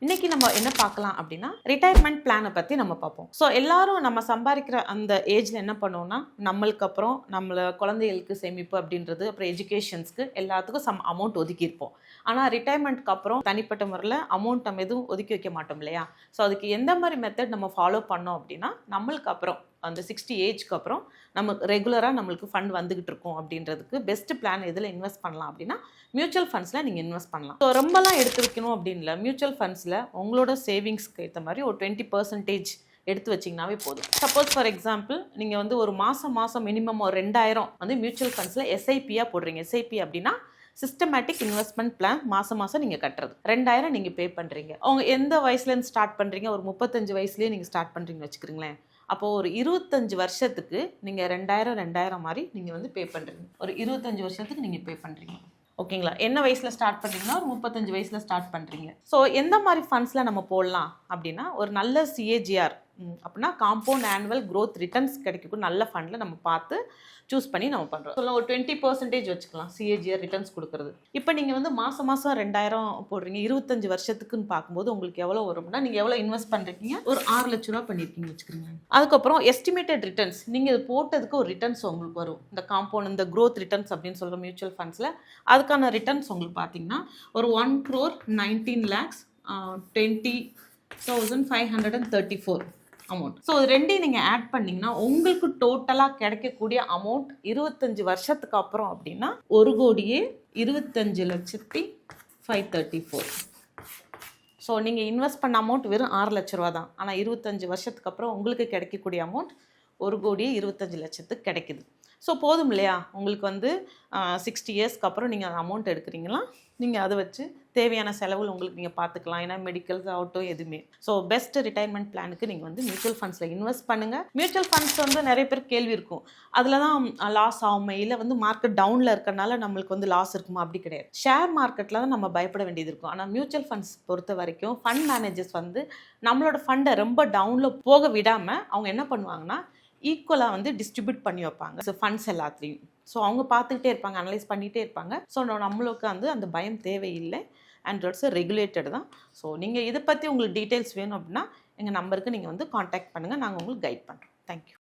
இன்னைக்கு நம்ம என்ன பார்க்கலாம் அப்படின்னா ரிட்டையர்மெண்ட் பிளானை பற்றி நம்ம பார்ப்போம். ஸோ எல்லாரும் நம்ம சம்பாதிக்கிற அந்த ஏஜில் என்ன பண்ணுவோம்னா நம்மளுக்கு அப்புறம் நம்மளை குழந்தைகளுக்கு சேமிப்பு அப்படின்றது அப்புறம் எஜுகேஷன்ஸ்க்கு எல்லாத்துக்கும் சம் அமௌண்ட் ஒதுக்கியிருப்போம். ஆனால் ரிட்டையர்மெண்ட்க்கு அப்புறம் தனிப்பட்ட முறையில் அமௌண்ட் நம்ம எதுவும் ஒதுக்கி வைக்க மாட்டோம் இல்லையா? ஸோ அதுக்கு எந்த மாதிரி மெத்தட் நம்ம ஃபாலோ பண்ணோம் அப்படின்னா நம்மளுக்கு அப்புறம் அந்த 60 ஏஜ்க்கு அப்புறம் நம்ம ரெகுலராக நம்மளுக்கு ஃபண்ட் வந்துகிட்டு இருக்கும் அப்படின்றதுக்கு பெஸ்ட் பிளான் எதில் இன்வெஸ்ட் பண்ணலாம் அப்படின்னா மியூச்சுவல் ஃபண்ட்ஸில் நீங்கள் இன்வெஸ்ட் பண்ணலாம். ஸோ ரொம்பலாம் எடுத்து வைக்கணும் அப்படின்ல மியூச்சுவல் ஃபண்ட்ஸில் உங்களோட சேவிங்ஸ்க்கு ஏற்ற மாதிரி ஒரு 20% எடுத்து வச்சிங்கனாவே போதும். சப்போஸ் ஃபார் எக்ஸாம்பிள் நீங்கள் வந்து ஒரு மாதம் மினிமம் ஒரு 2000 வந்து மியூச்சுவல் ஃபண்ட்ஸில் எஸ்ஐபியாக போடுறீங்க. எஸ்ஐபி அப்படின்னா சிஸ்டமேட்டிக் இன்வெஸ்ட்மெண்ட் பிளான். மாதம் நீங்கள் கட்டுறது 2000 நீங்கள் பே பண்ணுறீங்க. அவங்க எந்த வயசுலேருந்து ஸ்டார்ட் பண்ணுறீங்க? ஒரு 35 வயசுலேயே நீங்கள் ஸ்டார்ட் பண்ணுறீங்கன்னு வச்சுக்கிறீங்களேன். அப்போது ஒரு 25 வருஷத்துக்கு நீங்கள் 2000 மாதிரி நீங்கள் வந்து பே பண்ணுறீங்க. ஒரு 25 வருஷத்துக்கு நீங்கள் பே பண்ணுறீங்க. ஓகேங்களா? என்ன வயசில் ஸ்டார்ட் பண்ணுறீங்கன்னா ஒரு 35 வயசில் ஸ்டார்ட் பண்ணுறீங்க. ஸோ எந்த மாதிரி ஃபண்ட்ஸில் நம்ம போடலாம் அப்படின்னா ஒரு நல்ல சிஏஜிஆர் அப்படின்னா காம்பவுண்ட் ஆனுவல் க்ரோத் ரிட்டர்ன்ஸ் கிடைக்கக்கூடிய நல்ல ஃபண்டில் நம்ம பார்த்து சூஸ் பண்ணி நம்ம பண்ணுறோம். ஸோ ஒரு 20% வச்சுக்கலாம் சிஏஜிஆர் ரிட்டர்ன்ஸ் கொடுக்குறது. இப்போ நீங்கள் வந்து மாதம் 2000 போடுறீங்க 25 வருஷத்துக்குன்னு பார்க்கும்போது உங்களுக்கு எவ்வளோ வரும்னா நீங்கள் எவ்வளோ இன்வெஸ்ட் பண்ணுறீங்க? ஒரு 6 லட்ச ரூபா பண்ணியிருக்கீங்க வச்சுக்கிறீங்க. அதுக்கப்புறம் எஸ்டிமேட்டட் ரிட்டர்ன்ஸ் நீங்கள் இது போட்டதுக்கு ஒரு ரிட்டர்ன்ஸ் உங்களுக்கு வரும். இந்த காம்பவுண்ட் இந்த க்ரோத் ரிட்டர்ன்ஸ் அப்படின்னு சொல்கிற மியூச்சுவல் ஃபண்ட்ஸில் அதுக்கான ரிட்டர்ன்ஸ் உங்களுக்கு பார்த்தீங்கன்னா ஒரு 1,19,20,534 அமௌண்ட். ஸோ இது ரெண்டையும் நீங்கள் ஆட் பண்ணிங்கன்னா உங்களுக்கு டோட்டலாக கிடைக்கக்கூடிய அமௌண்ட் 25 வருஷத்துக்கு அப்புறம் அப்படின்னா 1,25,534. ஸோ நீங்கள் இன்வெஸ்ட் பண்ண அமௌண்ட் வெறும் 6 லட்ச ரூபா தான். ஆனால் 25 வருஷத்துக்கு அப்புறம் உங்களுக்கு கிடைக்கக்கூடிய அமௌண்ட் 1,25,00,000 கிடைக்குது. ஸோ போதும் இல்லையா? உங்களுக்கு வந்து 60 இயர்ஸ்க்கு அப்புறம் நீங்கள் அந்த அமௌண்ட் எடுக்கிறீங்களா, நீங்கள் அதை வச்சு தேவையான செலவுகள் உங்களுக்கு நீங்கள் பார்த்துக்கலாம். ஏன்னா மெடிக்கல்ஸ் ஆகட்டும் எதுவுமே. ஸோ பெஸ்ட் ரிட்டைர்மெண்ட் பிளானுக்கு நீங்கள் வந்து மியூச்சுவல் ஃபண்ட்ஸில் இன்வெஸ்ட் பண்ணுங்கள். மியூச்சுவல் ஃபண்ட்ஸ் வந்து நிறைய பேர் கேள்வி இருக்கும், அதில் தான் லாஸ் ஆகுமே, இல்லை வந்து மார்க்கெட் டவுனில் இருக்கிறனால நம்மளுக்கு வந்து லாஸ் இருக்குமா? அப்படி கிடையாது. ஷேர் மார்க்கெட்டில் தான் நம்ம பயப்பட வேண்டியது இருக்கும். ஆனால் மியூச்சுவல் ஃபண்ட்ஸ் பொறுத்த வரைக்கும் ஃபண்ட் மேனேஜர்ஸ் வந்து நம்மளோட ஃபண்டை ரொம்ப டவுனில் போக விடாமல் அவங்க என்ன பண்ணுவாங்கன்னா ஈக்குவலாக வந்து டிஸ்ட்ரிபியூட் பண்ணி வைப்பாங்க. ஸோ ஃபண்ட்ஸ் எல்லாத்தையும் ஸோ அவங்க பார்த்துக்கிட்டே இருப்பாங்க, அனலைஸ் பண்ணிகிட்டே இருப்பாங்க. ஸோ நம்மளுக்கு வந்து அந்த பயம் தேவையில்லை. ஆண்ட்ராய்ட்ஸ் ரெகுலேட்டட் தான். ஸோ நீங்கள் இதை பற்றி உங்களுக்கு டீட்டெயில்ஸ் வேணும் அப்படின்னா எங்கள் நம்பருக்கு நீங்கள் வந்து காண்டாக்ட் பண்ணுங்கள். நாங்கள் உங்களுக்கு கைட் பண்ணுறோம். தேங்க்யூ.